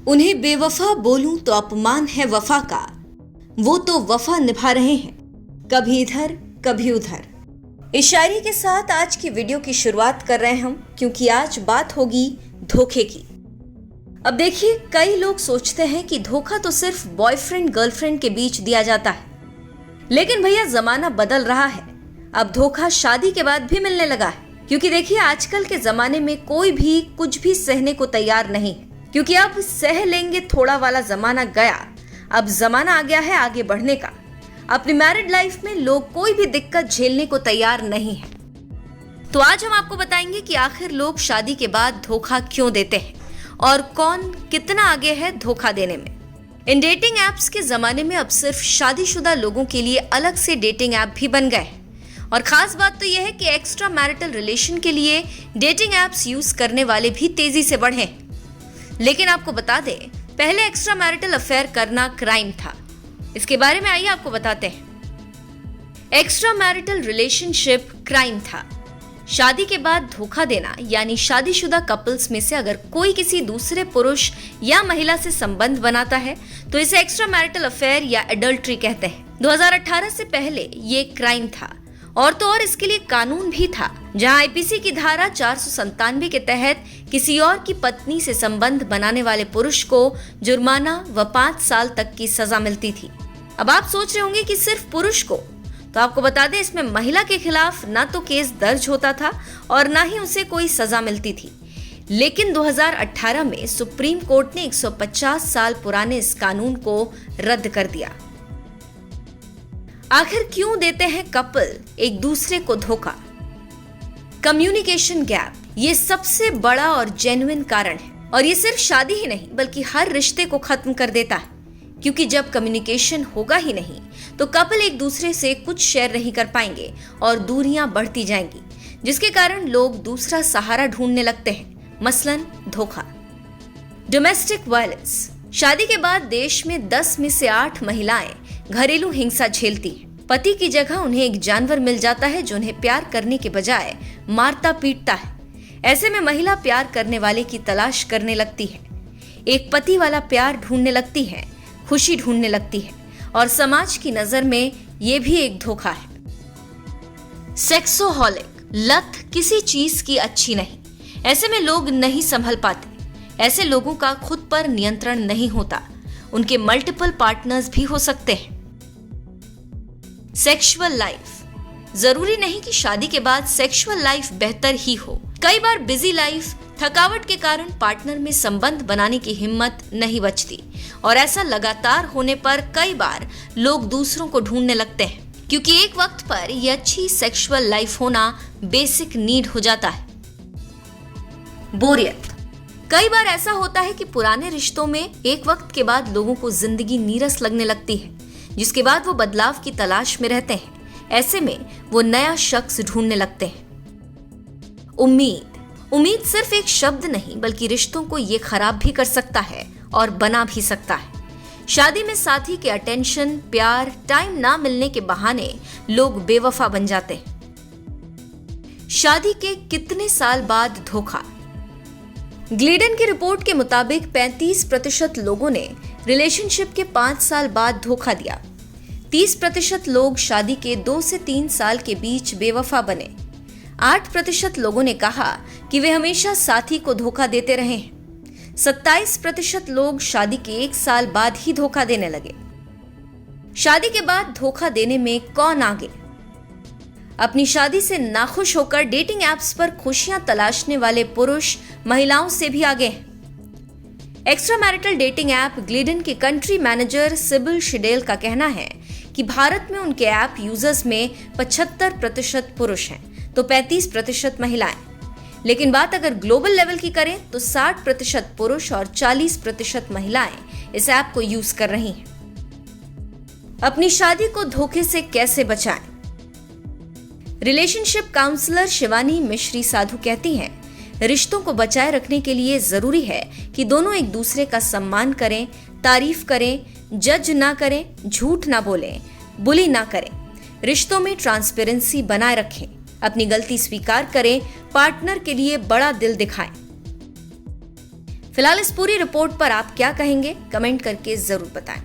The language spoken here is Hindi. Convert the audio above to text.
उन्हें बेवफा बोलूं तो अपमान है वफा का, वो तो वफा निभा रहे हैं, कभी इधर कभी उधर। इस शायरी के साथ आज की वीडियो की शुरुआत कर रहे हैं हम, क्योंकि आज बात होगी धोखे की। अब देखिए, कई लोग सोचते हैं कि धोखा तो सिर्फ बॉयफ्रेंड गर्लफ्रेंड के बीच दिया जाता है, लेकिन भैया जमाना बदल रहा है। अब धोखा शादी के बाद भी मिलने लगा है, क्योंकि देखिए आजकल के जमाने में कोई भी कुछ भी सहने को तैयार नहीं है, क्योंकि अब सह लेंगे थोड़ा वाला जमाना गया। अब जमाना आ गया है आगे बढ़ने का। अपनी मैरिड लाइफ में लोग कोई भी दिक्कत झेलने को तैयार नहीं है। तो आज हम आपको बताएंगे कि आखिर लोग शादी के बाद धोखा क्यों देते हैं और कौन कितना आगे है धोखा देने में। इन डेटिंग एप्स के जमाने में अब सिर्फ शादीशुदा लोगों के लिए अलग से डेटिंग ऐप भी बन गए हैं। और खास बात तो यह है कि एक्स्ट्रा मैरिटल रिलेशन के लिए डेटिंग एप्स यूज करने वाले भी तेजी से बढ़े। लेकिन आपको बता दें, पहले एक्स्ट्रा मैरिटल अफेयर करना क्राइम था। इसके बारे में आइए आपको बताते हैं। एक्स्ट्रा मैरिटल रिलेशनशिप क्राइम था। शादी के बाद धोखा देना, यानी शादीशुदा कपल्स में से अगर कोई किसी दूसरे पुरुष या महिला से संबंध बनाता है तो इसे एक्स्ट्रा मैरिटल अफेयर या एडल्ट्री कहते हैं। 2018 से पहले ये क्राइम था, और तो और इसके लिए कानून भी था, जहां आईपीसी की धारा 497 के तहत किसी और की पत्नी से संबंध बनाने वाले पुरुष को जुर्माना व 5 साल तक की सजा मिलती थी। अब आप सोच रहे होंगे कि सिर्फ पुरुष को, तो आपको बता दें इसमें महिला के खिलाफ ना तो केस दर्ज होता था और ना ही उसे कोई सजा मिलती थी। लेकिन 2018 में सुप्रीम कोर्ट ने 150 साल पुराने इस कानून को रद्द कर दिया। आखिर क्यों देते हैं कपल एक दूसरे को धोखा? कम्युनिकेशन गैप ये सबसे बड़ा और जेन्युइन कारण है, और ये सिर्फ शादी ही नहीं बल्कि हर रिश्ते को खत्म कर देता है। क्योंकि जब कम्युनिकेशन होगा ही नहीं तो कपल एक दूसरे से कुछ शेयर नहीं कर पाएंगे और दूरियां बढ़ती जाएंगी, जिसके कारण लोग दूसरा सहारा ढूंढने लगते हैं, मसलन धोखा। Domestic violence. शादी के बाद देश में 10 में से 8 महिलाएं घरेलू हिंसा झेलती हैं। पति की जगह उन्हें एक जानवर मिल जाता है जो उन्हें प्यार करने के बजाय मारता पीटता है। ऐसे में महिला प्यार करने वाले की तलाश करने लगती है, एक पति वाला प्यार ढूंढने लगती है, खुशी ढूंढने लगती है, और समाज की नजर में ये भी एक धोखा है। सेक्सोहॉलिक। लत किसी चीज की अच्छी नहीं। ऐसे में लोग नहीं संभल पाते। ऐसे लोगों का खुद पर नियंत्रण नहीं होता। उनके मल्टीपल पार्टनर्स भी हो सकते हैं। Sexual life. जरूरी नहीं कि शादी के बाद सेक्सुअल लाइफ बेहतर ही हो। कई बार बिजी लाइफ, थकावट के कारण पार्टनर में संबंध बनाने की हिम्मत नहीं बचती, और ऐसा लगातार होने पर कई बार लोग दूसरों को ढूंढने लगते हैं, क्योंकि एक वक्त पर यह अच्छी सेक्सुअल लाइफ होना बेसिक नीड हो जाता है। बोरियत। कई बार ऐसा होता है कि पुराने रिश्तों में एक वक्त के बाद लोगों को जिंदगी नीरस लगने लगती है, जिसके बाद वो बदलाव की तलाश में रहते हैं। ऐसे में वो नया शख्स ढूंढने लगते हैं। उम्मीद। उम्मीद सिर्फ एक शब्द नहीं बल्कि रिश्तों को ये खराब भी कर सकता है और बना भी सकता है। शादी में साथी के अटेंशन, प्यार, टाइम ना मिलने के बहाने लोग बेवफा बन जाते हैं। शादी के कितने साल बाद धोखा? ग्लीडन की रिपोर्ट के मुताबिक 35% लोगों ने रिलेशनशिप के 5 साल बाद धोखा दिया। 30% लोग शादी के 2 से 3 साल के बीच बेवफा बने। 8% लोगों ने कहा कि वे हमेशा साथी को धोखा देते रहे हैं। 27% लोग शादी के 1 साल बाद ही धोखा देने लगे। शादी के बाद धोखा देने में कौन आगे? अपनी शादी से नाखुश होकर डेटिंग एप्स पर खुशियां तलाशने वाले पुरुष महिलाओं से भी आगे हैं। एक्स्ट्रा मैरिटल डेटिंग ऐप ग्लीडन के कंट्री मैनेजर सिबिल शिडेल का कहना है कि भारत में उनके ऐप यूजर्स में 75% पुरुष हैं तो 35% महिलाएं। लेकिन बात अगर ग्लोबल लेवल की करें तो 60% पुरुष और 40% महिलाएं इस ऐप को यूज कर रही हैं। अपनी शादी को धोखे से कैसे बचाएं? रिलेशनशिप काउंसलर शिवानी मिश्री साधु कहती हैं, रिश्तों को बचाए रखने के लिए जरूरी है कि दोनों एक दूसरे का सम्मान करें, तारीफ करें, जज ना करें, झूठ ना बोलें, बुली ना करें। रिश्तों में ट्रांसपेरेंसी बनाए रखें, अपनी गलती स्वीकार करें, पार्टनर के लिए बड़ा दिल दिखाएं। फिलहाल इस पूरी रिपोर्ट पर आप क्या कहेंगे, कमेंट करके जरूर बताएं।